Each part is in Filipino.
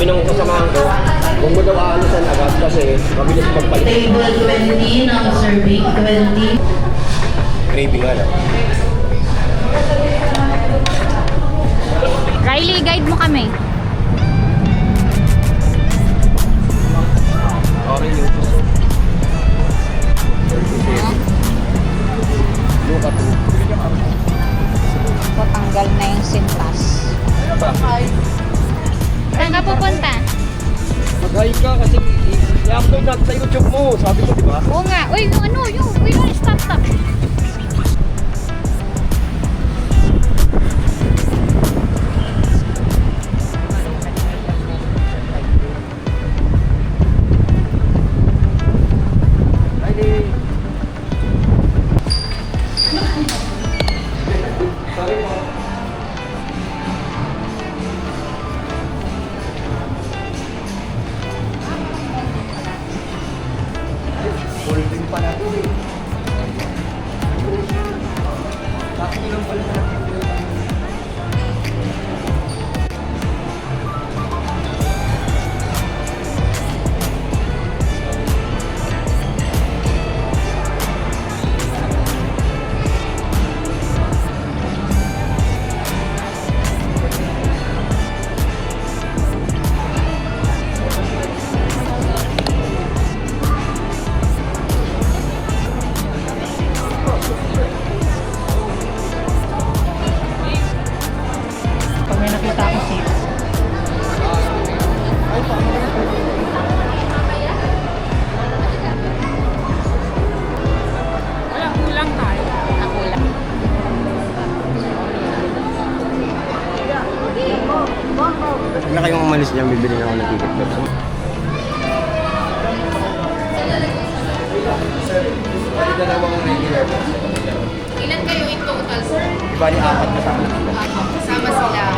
Sabi ng kasamahan ko, kung mo daw aalisan agad kasi mabilis magpalit. Table 20 ng serving 20. Gravy nga lang. Riley, guide mo kami. Okay yun. Look at it. Patanggal na yung sintas. Saan ka pupunta? Mag-hike ka kasi i-upload natin sa YouTube mo. Sabi ko, di ba? Oo nga. Uy, stop. Holding pa natin eh. Bakit lang pala natin? Huwag na kayong umalis niya, bibili na ako ng ticket ko. Ilan kayo in total, sir? Ibali apat na sa akin. Kasama sila.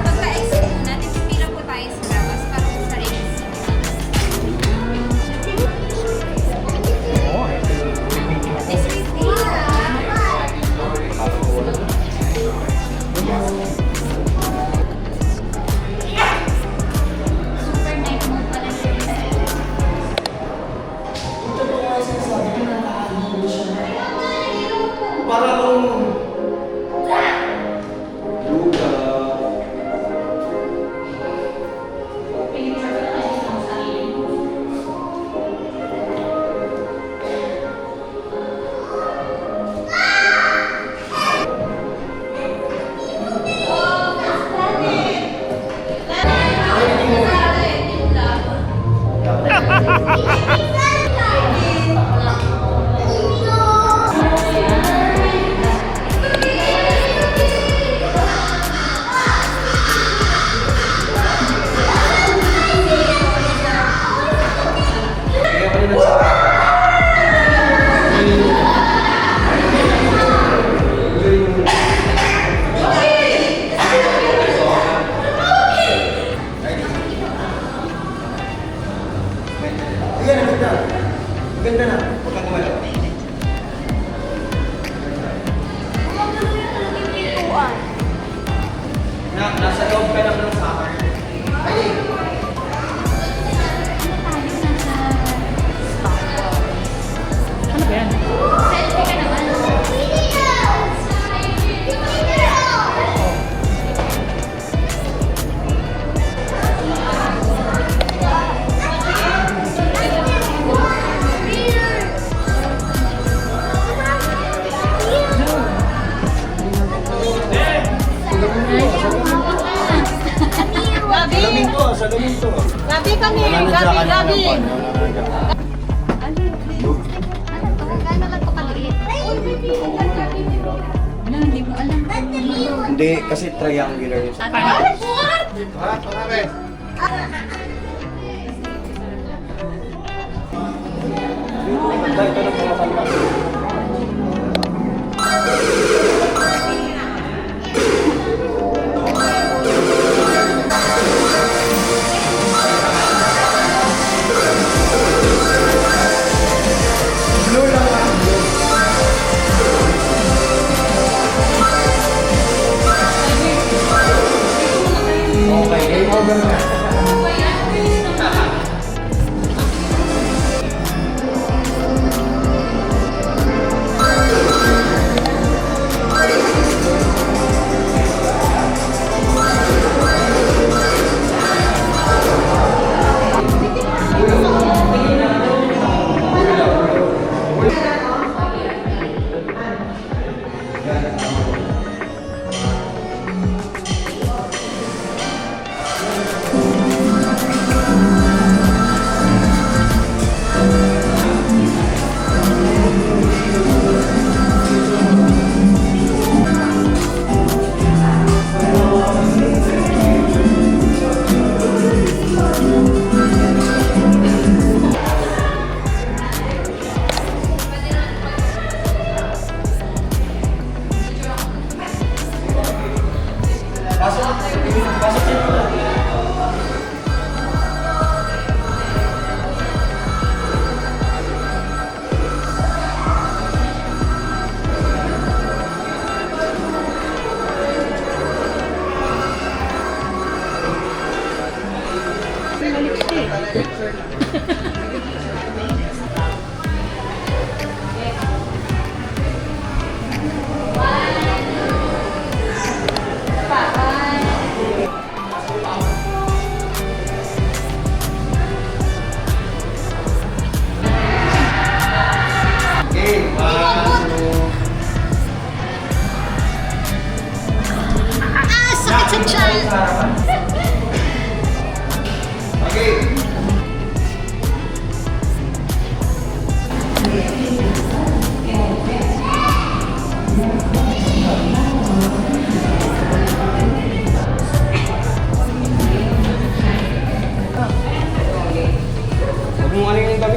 Pagka-exit natin, pipila po tayo sa labas para po sa race. Super night mode pala siya. Para kung ganda na. Huwag kang gumalaw. Nasa loob ka lang ng summer. Ay! Ano ba yan? Selfie ka naman. Salamin to. Gabi kami! Gabi! Gano'n lang ito kaliit? Wala, hindi mo alam. Hindi, kasi triangular yung sa ito na pumakalma.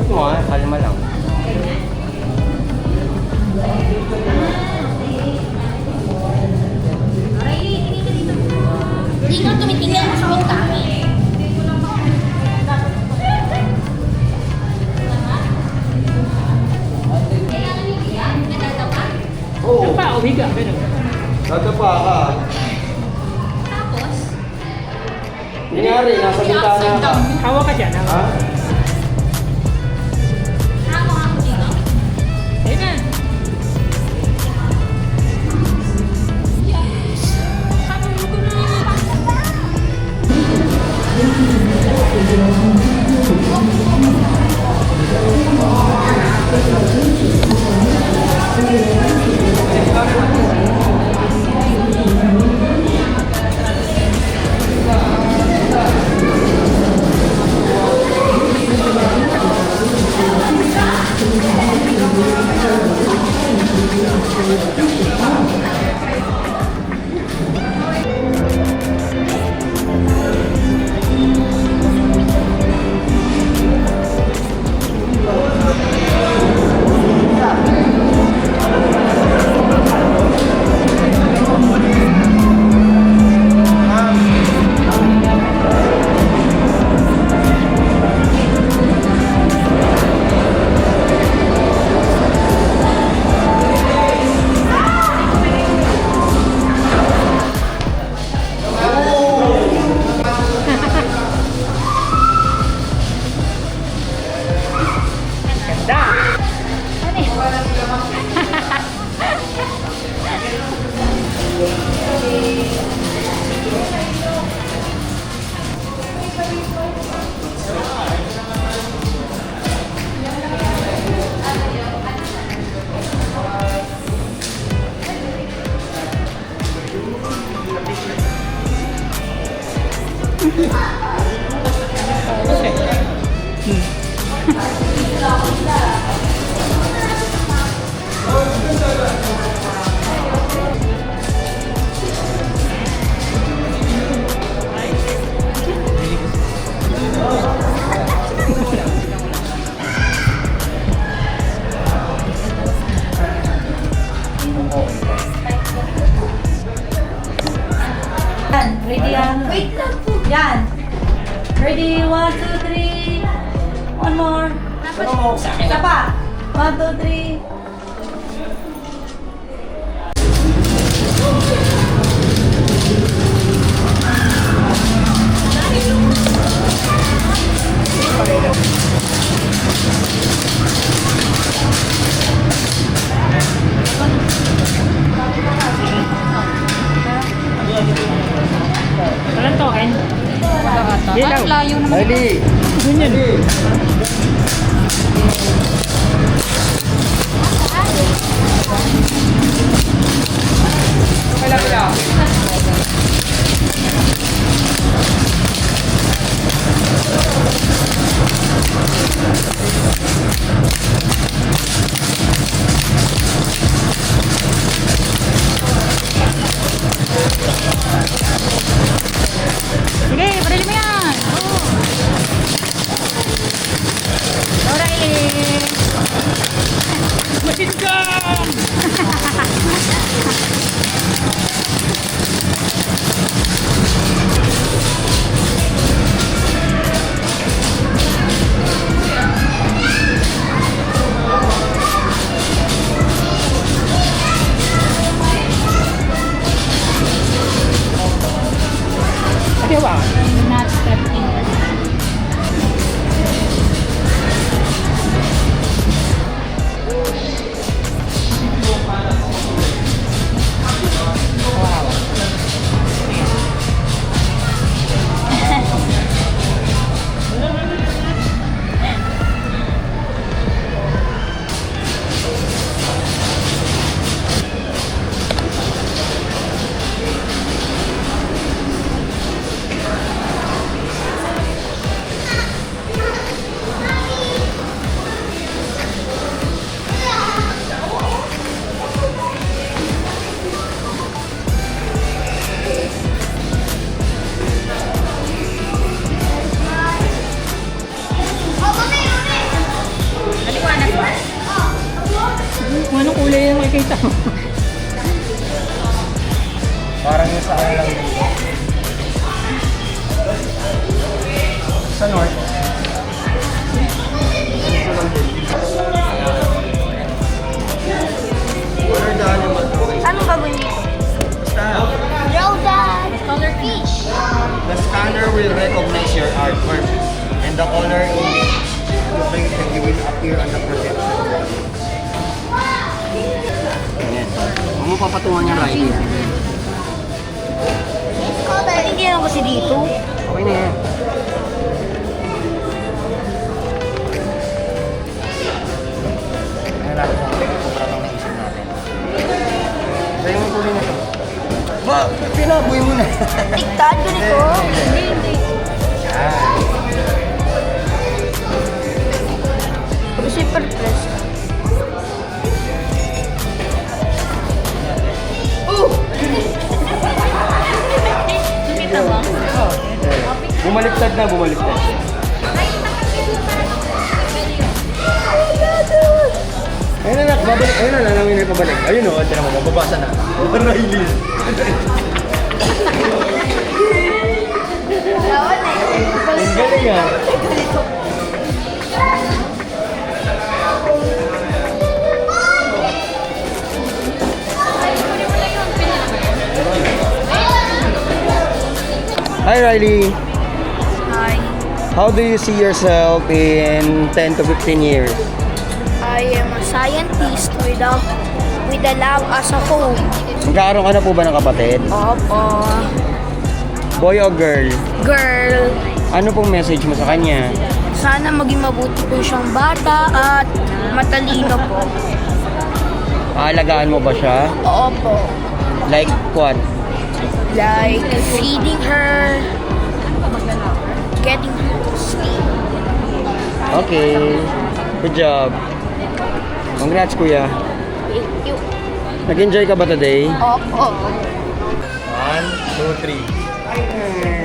Ikot mo ha, kalma lang. Hindi ka tumitingnan mo sa huwag kami. Oo. Pa, umiga. Dadapa ka. Tapos, Nangyari, nasa bintana ka. Hawa ka dyan. Ha? ako ako dito. Ayun na. Yan, ready yan. Wait lang po. Yan. Ready, 1, 2, 3. One more. Isa pa. 1, 2, 3. Walang token. Dilaw. Layo naman. Riley! Ganyan. Sige, padali mo yan. Kung anong kulay yung makikita mo. Parang yung sa ano lang dito. Sa north. Ito lang din. What are the animals? Ano gagawin dito? Basta, Draw the color fish. the scanner will recognize your artwork and the color you will appear on the projection. Ayan. Huwag mo papatungan niya right here. Hindi naman kasi dito. Okay na yan. Ano natin ang sobrang naisip natin. Sa'yo mo tuloy na ito. Ba, pinaboy mo na. Tiktad, ganito. Hindi. Yan. Kasi purpose. Nakita mo? Bumaliktad na, bumaliktad. Ayun na, babalik. Ayun na, nanangin na pabalik. Ayun o, tira mo, mababasa na. Riley. Ang galing ah. Hi Riley. Hi. How do you see yourself in 10 to 15 years? I am a scientist with a lab as a home. Magkakaroon ka na po ba ng kapatid? Opo. Boy o girl? Girl. Ano pong message mo sa kanya? Sana maging mabuti po siyang bata at matalino po. Aalagaan mo ba siya? Opo. Like what? Like feeding her, getting her to sleep. Okay. Good job. Congrats, kuya. Thank you. Nag-enjoy ka ba today? Opo. 1, 2, 3.